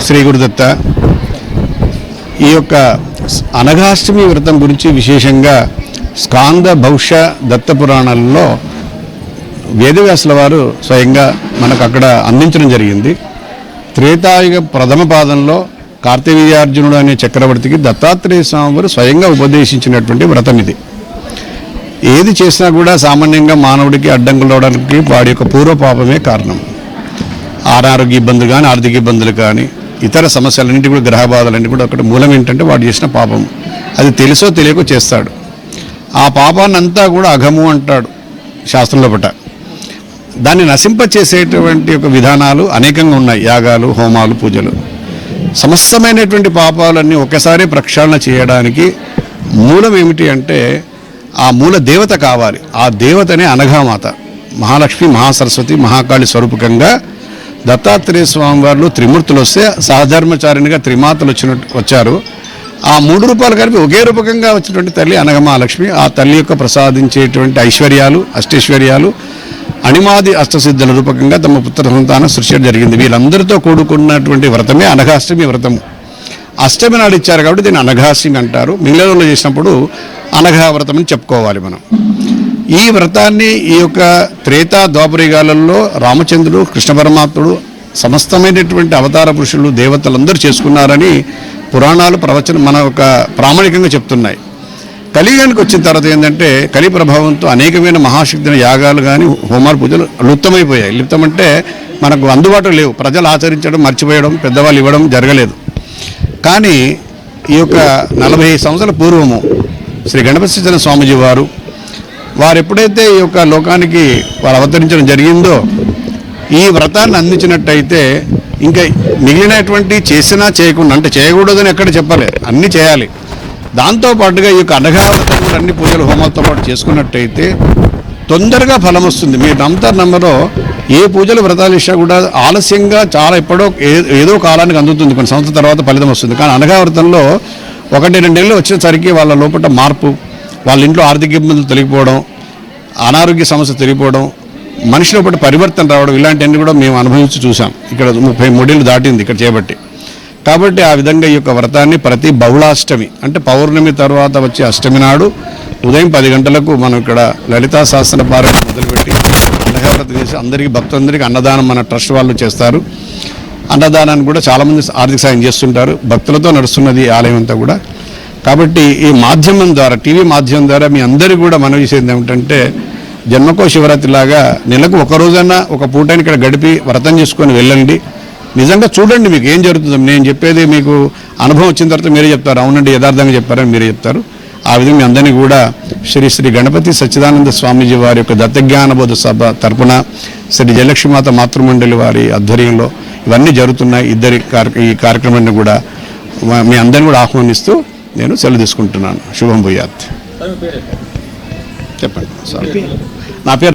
శ్రీ గురుదత్త. ఈ యొక్క అనఘాష్టమి వ్రతం గురించి విశేషంగా స్కాంద భౌష దత్త పురాణాలలో వేదవ్యాసుల వారు స్వయంగా మనకు అక్కడ అందించడం జరిగింది. త్రేతాయుగ ప్రథమ పాదంలో కార్తవీర్యార్జునుడు అనే చక్రవర్తికి దత్తాత్రేయ స్వామి వారు స్వయంగా ఉపదేశించినటువంటి వ్రతం ఇది. ఏది చేసినా కూడా సామాన్యంగా మానవుడికి అడ్డంకులు అవడానికి వాడి యొక్క పూర్వపాపమే కారణం. అనారోగ్య ఇబ్బందులు కానీ, ఆర్థిక ఇబ్బందులు కానీ, ఇతర సమస్యలన్నింటి కూడా, గ్రహ బాధలన్నింటి కూడా అక్కడ మూలం ఏంటంటే వాడు చేసిన పాపం. అది తెలుసో తెలియకో చేస్తాడు. ఆ పాపాన్ని అంతా కూడా అఘము అంటాడు శాస్త్రంలో పట్ట. దాన్ని నశింపచేసేటువంటి ఒక విధానాలు అనేకంగా ఉన్నాయి. యాగాలు, హోమాలు, పూజలు. సమస్తమైనటువంటి పాపాలన్నీ ఒకసారి ప్రక్షాళన చేయడానికి మూలం ఏమిటి అంటే ఆ మూల దేవత కావాలి. ఆ దేవతనే అనఘామాత, మహాలక్ష్మి, మహాసరస్వతి, మహాకాళి స్వరూపకంగా దత్తాత్రేయ స్వామి వారు త్రిమూర్తులు వస్తే సహధర్మచారిణిగా త్రిమాతలు వచ్చారు. ఆ మూడు రూపాయలు కలిపి ఒకే రూపకంగా వచ్చినటువంటి తల్లి అనఘమహాలక్ష్మి. ఆ తల్లి యొక్క ప్రసాదించేటువంటి ఐశ్వర్యాలు, అష్టైశ్వర్యాలు, అణిమాది అష్టసిద్ధుల రూపకంగా తమ పుత్ర సంతానం సృష్టి జరిగింది. వీళ్ళందరితో కూడుకున్నటువంటి వ్రతమే అనఘాష్టమి వ్రతము. అష్టమి నాడు ఇచ్చారు కాబట్టి దీన్ని అనఘాష్టమి అంటారు. మిగిలిన రోజులు చేసినప్పుడు అనఘా వ్రతం అని చెప్పుకోవాలి మనం. ఈ వ్రతాన్ని ఈ యొక్క త్రేతా ద్వాపరయుగాలలో రామచంద్రుడు, కృష్ణ పరమాత్ముడు, సమస్తమైనటువంటి అవతార పురుషులు, దేవతలందరూ చేసుకున్నారని పురాణాలు, ప్రవచనం మన ఒక ప్రామాణికంగా చెప్తున్నాయి. కలియుగానికి వచ్చిన తర్వాత ఏంటంటే కలి ప్రభావంతో అనేకమైన మహాశక్తిన యాగాలు కానీ, హోమాలు, పూజలు లుప్తమైపోయాయి. లుప్తం అంటే మనకు అందుబాటులో లేవు. ప్రజలు ఆచరించడం, మర్చిపోయడం, పెద్దవాళ్ళు ఇవ్వడం జరగలేదు. కానీ ఈ యొక్క 40 సంవత్సరాల పూర్వము శ్రీ గణపతి సత్యనారాయణ స్వామీజీ వారు ఎప్పుడైతే ఈ యొక్క లోకానికి వారు అవతరించడం జరిగిందో, ఈ వ్రతాన్ని అందించినట్టయితే ఇంకా మిగిలినటువంటి చేసినా చేయకుండా, అంటే చేయకూడదని ఎక్కడ చెప్పాలి, అన్నీ చేయాలి. దాంతోపాటుగా ఈ యొక్క అనఘా వ్రతం కూడా అన్ని పూజలు, హోమాలతో పాటు చేసుకున్నట్టయితే తొందరగా ఫలం వస్తుంది. మీరు నమ్మరో ఏ పూజలు, వ్రతాలు ఇచ్చినా కూడా ఆలస్యంగా, చాలా ఎప్పుడో ఏదో కాలానికి అందుతుంది, కొన్ని సంవత్సరాల తర్వాత ఫలితం వస్తుంది. కానీ అనఘా వ్రతంలో 1-2 నెలలు వచ్చేసరికి వాళ్ళ లోపల మార్పు, వాళ్ళ ఇంట్లో ఆర్థిక ఇబ్బందులు తొలగిపోవడం, అనారోగ్య సమస్య తొలగిపోవడం, మనిషి లోపల పరివర్తన రావడం, ఇలాంటివన్నీ కూడా మేము అనుభవించి చూసాం. ఇక్కడ 33 ఏళ్ళు దాటింది ఇక్కడ చేయబట్టి. కాబట్టి ఆ విధంగా ఈ యొక్క వ్రతాన్ని ప్రతి బహుళాష్టమి అంటే పౌర్ణమి తర్వాత వచ్చే అష్టమి నాడు ఉదయం 10 గంటలకు మనం ఇక్కడ లలితా సహస్ర పారాయణ మొదలుపెట్టి అనఘావ్రతం చేసి అందరికీ, భక్తులందరికీ అన్నదానం మన ట్రస్ట్ వాళ్ళు చేస్తారు. అన్నదానాన్ని కూడా చాలామంది ఆర్థిక సాయం చేస్తుంటారు. భక్తులతో నడుస్తున్నది ఈ ఆలయం అంతా కూడా. కాబట్టి ఈ మాధ్యమం ద్వారా, టీవీ మాధ్యమం ద్వారా మీ అందరికీ కూడా మనవి చేసేది ఏమిటంటే, జన్మకో శివరాత్రిలాగా నెలకు ఒక రోజైనా ఒక పూటని ఇక్కడ గడిపి వ్రతం చేసుకొని వెళ్ళండి. నిజంగా చూడండి మీకు ఏం జరుగుతుందో. నేను చెప్పేది మీకు అనుభవం వచ్చిన తర్వాత మీరే చెప్తారు, అవునండి యథార్థంగా చెప్పారని మీరే చెప్తారు. ఆ విధంగా మీ అందరినీ కూడా శ్రీ గణపతి సచ్చిదానంద స్వామీజీ వారి యొక్క దత్తజ్ఞానబోధ సభ తరపున, శ్రీ జయలక్ష్మీమాత మాతృమండలి వారి ఆధ్వర్యంలో ఇవన్నీ జరుగుతున్నాయి. ఈ కార్యక్రమాన్ని కూడా మీ అందరినీ కూడా ఆహ్వానిస్తూ నేను సెలవు తీసుకుంటున్నాను. శుభం భూయాత్. చెప్పండి సార్. నా పేరు